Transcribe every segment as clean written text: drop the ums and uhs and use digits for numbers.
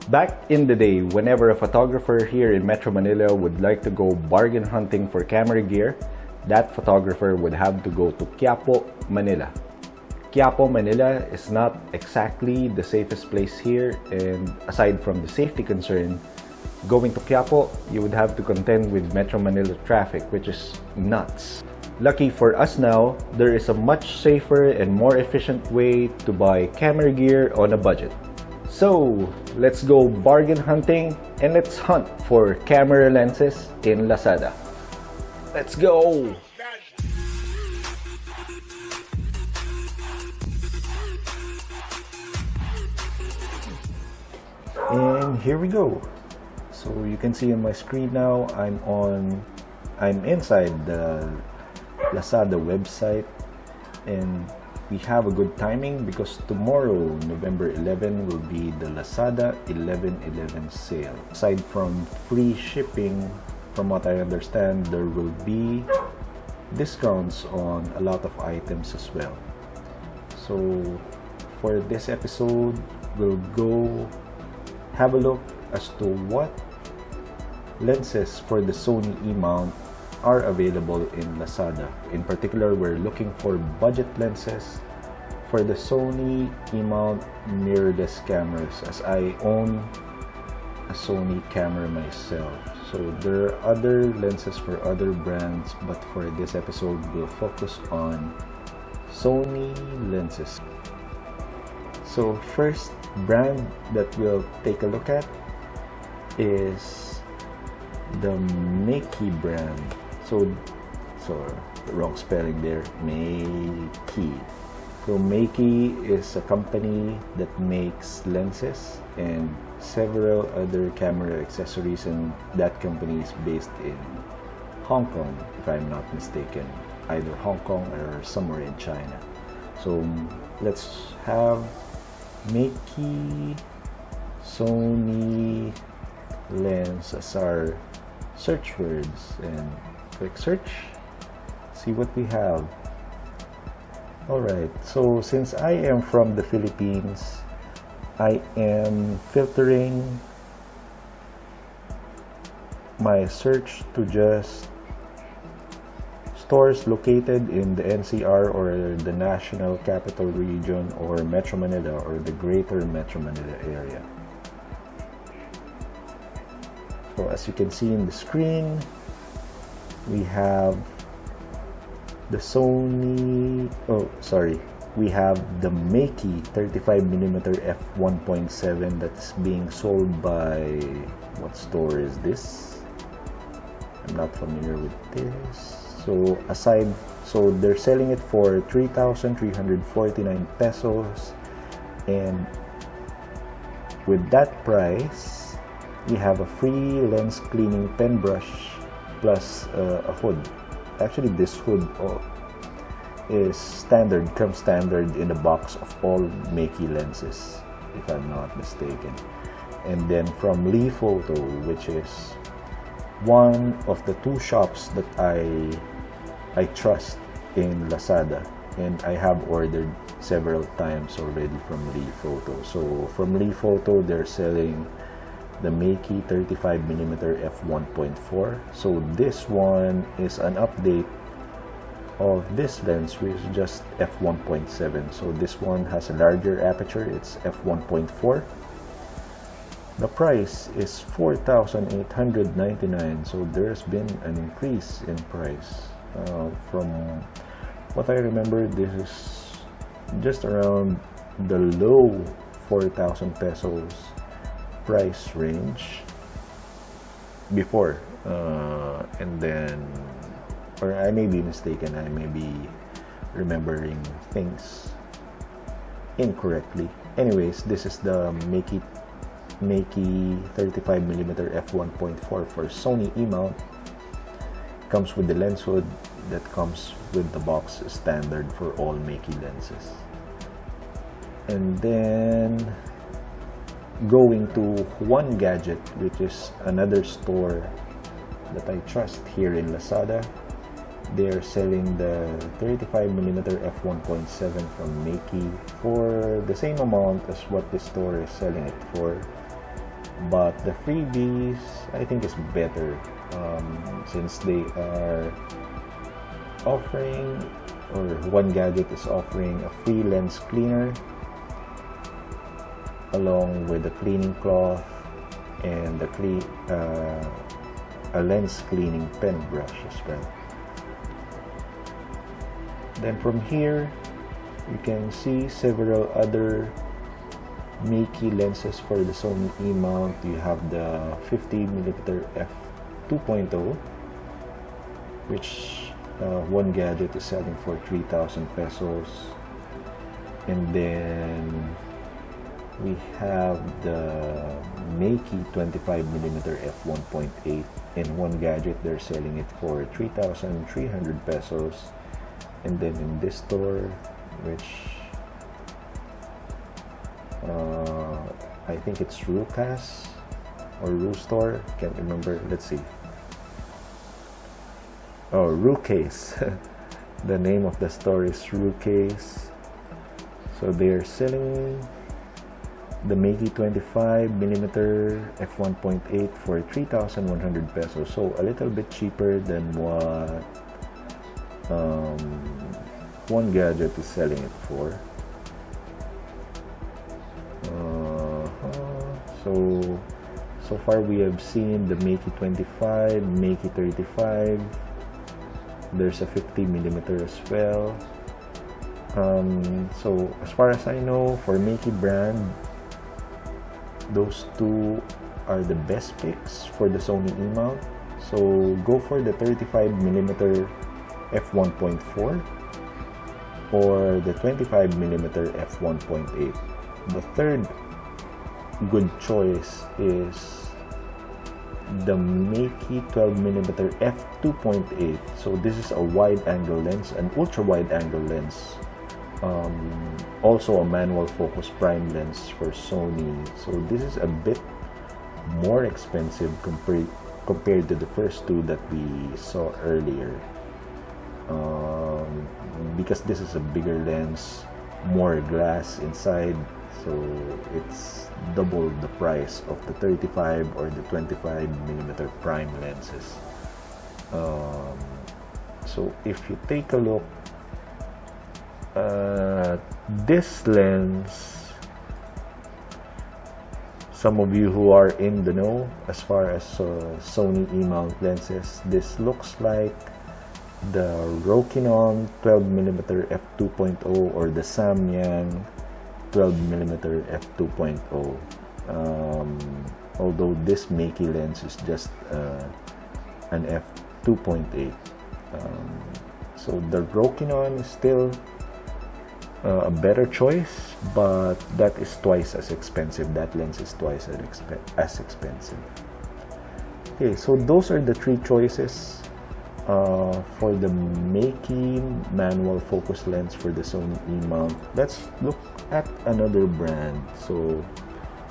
Back in the day, whenever a photographer here in Metro Manila would like to go bargain hunting for camera gear, that photographer would have to go to Quiapo, Manila. Quiapo, Manila is not exactly the safest place here, and aside from the safety concern, going to Quiapo, you would have to contend with Metro Manila traffic, which is nuts. Lucky for us now, there is a much safer and more efficient way to buy camera gear on a budget. So, let's go bargain hunting and let's hunt for camera lenses in Lazada. Let's go! And here we go. So you can see on my screen now, I'm inside the Lazada website, and we have a good timing because tomorrow, November 11, will be the Lazada 11/11 sale. Aside from free shipping, from what I understand, there will be discounts on a lot of items as well. So for this episode, we'll go have a look as to what lenses for the Sony E-mount are available in Lazada. In particular, we're looking for budget lenses for the Sony E-mount mirrorless cameras, as I own a Sony camera myself. So there are other lenses for other brands, but for this episode, we'll focus on Sony lenses. So first brand that we'll take a look at is the Meiki brand. So the wrong spelling there, Meiki. So Meiki is a company that makes lenses and several other camera accessories, and that company is based in Hong Kong, if I'm not mistaken, either Hong Kong or somewhere in China. So let's have Meiki Sony lens as our search words and click search, see what we have. Alright, so since I am from the Philippines, I am filtering my search to just stores located in the NCR or the National Capital Region or Metro Manila or the Greater Metro Manila area. So as you can see in the screen, we have the we have the Meiki 35mm f1.7 that's being sold by, what store is this? I'm not familiar with this. So they're selling it for 3,349 pesos, and with that price, we have a free lens cleaning pen brush plus a hood. Actually, this hood is comes standard in the box of all Meiki lenses, if I'm not mistaken. And then from Lee Photo, which is one of the two shops that I trust in Lazada, and I have ordered several times already from Lee Photo. So from Lee Photo, they're selling the Meiki 35mm f1.4. So this one is an update of this lens, which is just f1.7. So this one has a larger aperture, it's f1.4. The price is 4,899. So there's been an increase in price. From what I remember, this is just around the low 4,000 pesos price range before, and then, or I may be mistaken, I may be remembering things incorrectly. Anyways, this is the Meiki 35mm f1.4 for Sony E-mount. Comes with the lens hood that comes with the box standard for all Meiki lenses. And then going to One Gadget, which is another store that I trust here in Lazada. They're selling the 35mm f1.7 from Meiki for the same amount as what the store is selling it for. but the freebies I think is better, since they are offering, or One Gadget is offering a free lens cleaner along with a cleaning cloth and a lens cleaning pen brush as well. Then from here you can see several other Makey lenses for the Sony E-mount. You have the 50mm f2.0, which One Gadget is selling for 3,000 pesos. And then we have the Makey 25mm f1.8. In One Gadget they're selling it for 3,300 pesos. And then in this store, which I think it's Rucas or Ru Store, can't remember, let's see. Oh, Rucase. The name of the store is Rucase. So they're selling the Makey 25mm f1.8 for 3,100 pesos, so a little bit cheaper than what One Gadget is selling it for. So far we have seen the Makey 25, Makey 35. There's a 50mm as well. So as far as I know, for Makey brand, those two are the best picks for the Sony E-mount. So go for the 35mm f1.4 or the 25mm f1.8. The third good choice is the Makey 12mm f2.8. So this is a wide angle lens, an ultra wide angle lens, also a manual focus prime lens for Sony. So this is a bit more expensive compared to the first two that we saw earlier, because this is a bigger lens, more glass inside, so it's double the price of the 35 or the 25mm prime lenses. So if you take a look at this lens, some of you who are in the know as far as Sony E-mount lenses, this looks like the Rokinon 12mm f2.0 or the Samyang 12mm f2.0. Although this Makey lens is just an f2.8. So the Rokinon is still a better choice, but that is twice as expensive. That lens is twice as expensive. Okay, so those are the three choices for the Makey manual focus lens for the Sony E-mount. Let's look at another brand. So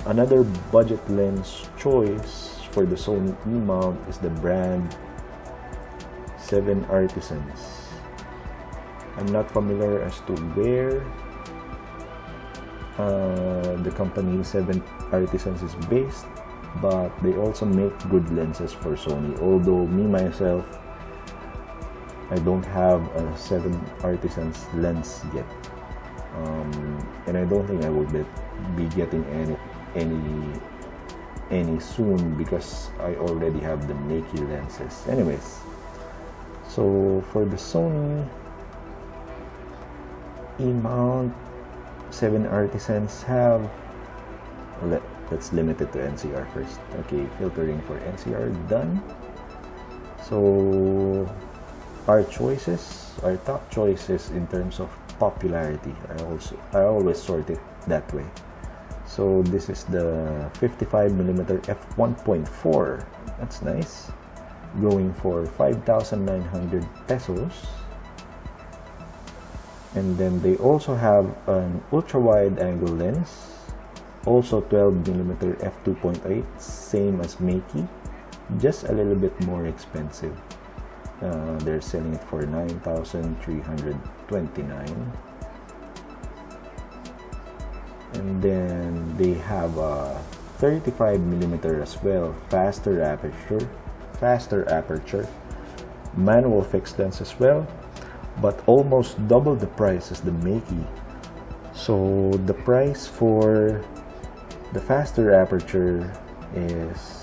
another budget lens choice for the Sony E-mount is the brand 7 Artisans. I'm not familiar as to where the company 7 Artisans is based, but they also make good lenses for Sony. Although me myself, I don't have a 7 Artisans lens yet, and I don't think I will be getting any soon, because I already have the Makey lenses. Anyways, so for the Sony E-mount, 7 Artisans have, let's limit it to NCR first. Okay, filtering for NCR done. So our top choices in terms of popularity, I always sort it that way. So this is the 55mm f1.4. That's nice, going for 5,900 pesos. And then they also have an ultra wide angle lens, also 12mm f2.8, same as Makey, just a little bit more expensive. They're selling it for 9,329. And then they have a 35mm as well, faster aperture, manual fixed lens as well, but almost double the price as the Makey. So the price for the faster aperture is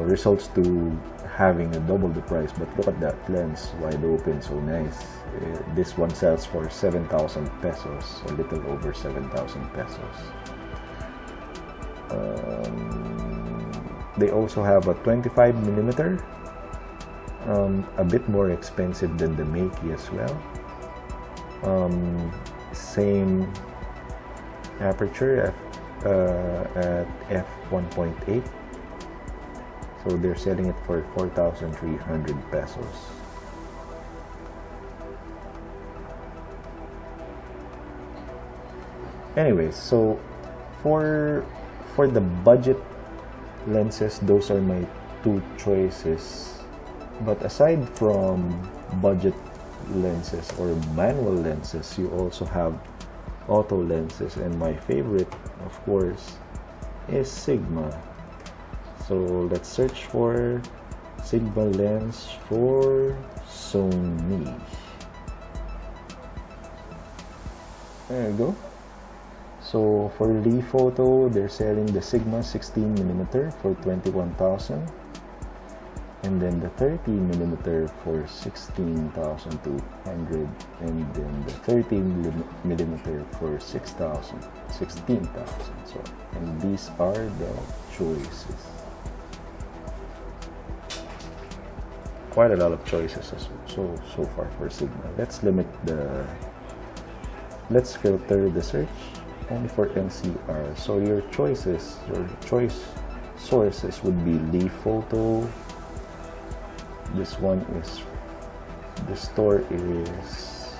results to having a double the price, but look at that lens, wide open, so nice. This one sells for 7,000 pesos, a little over 7,000 pesos. They also have a 25mm, a bit more expensive than the Makey as well. Same aperture at f1.8. So they're selling it for 4,300 pesos. Anyways, so for the budget lenses, those are my two choices. But aside from budget lenses or manual lenses, you also have auto lenses, and my favorite, of course, is Sigma. So let's search for Sigma lens for Sony. There you go. So for Lee Photo, they're selling the Sigma 16mm for 21,000, and then the 30mm for 16,200, and then the 30mm for 16,000. So, and these are the choices. Quite a lot of choices so far for Sigma. Let's filter the search only for NCR. So your choice sources would be Lee Photo. This one is, the store is,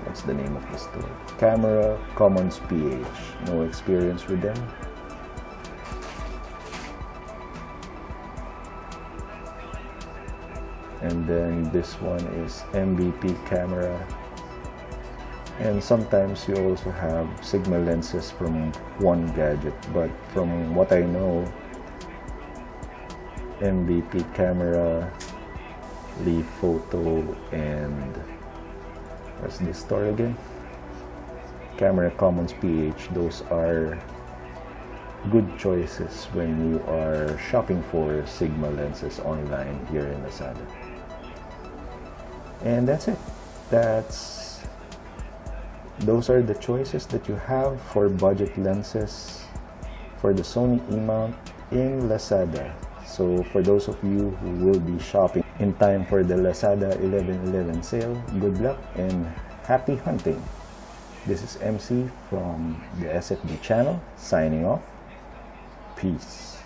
what's the name of the store? Camera Commons PH. No experience with them. And then this one is MVP Camera. And sometimes you also have Sigma lenses from One Gadget, but from what I know, MVP Camera, Lee Photo, and what's this store again? Camera Commons PH. Those are good choices when you are shopping for Sigma lenses online here in Lazada. And that's it. Those are the choices that you have for budget lenses for the Sony E-mount in Lazada. So for those of you who will be shopping in time for the Lazada 11/11 sale, good luck and happy hunting. This is MC from the SFB channel, signing off. Peace.